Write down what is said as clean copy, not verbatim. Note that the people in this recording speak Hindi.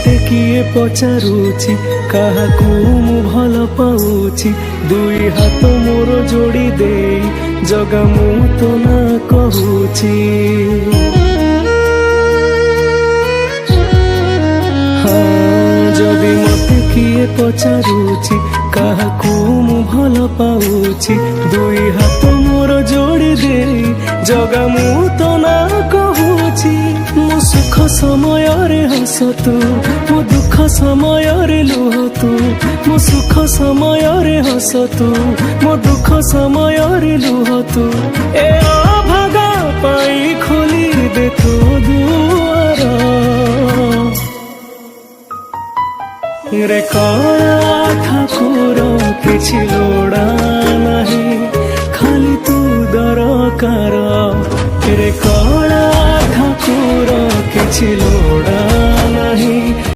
किए पचारुची काहाकू मु भल पाउची दुई हाथ मोर जोड़ी दे जगा मु तो ना कहूची जदि मते किए पचारुची काहाकू मु भल पाउची दुई हाथ मोर जोड़ी दे जगा मु तो ना कहूची मो सुख समय रे हस तू मो दुख समय रे लुह तू मो सुख समय रे हस तू मो दुख समय रे लुह तू ए अभागा पाई खोली दे तू दुआर रे कला ठाकुर किछि लोड़ा नहीं खाली तू दरकार रे कला ठाकुर किछि लोड़ा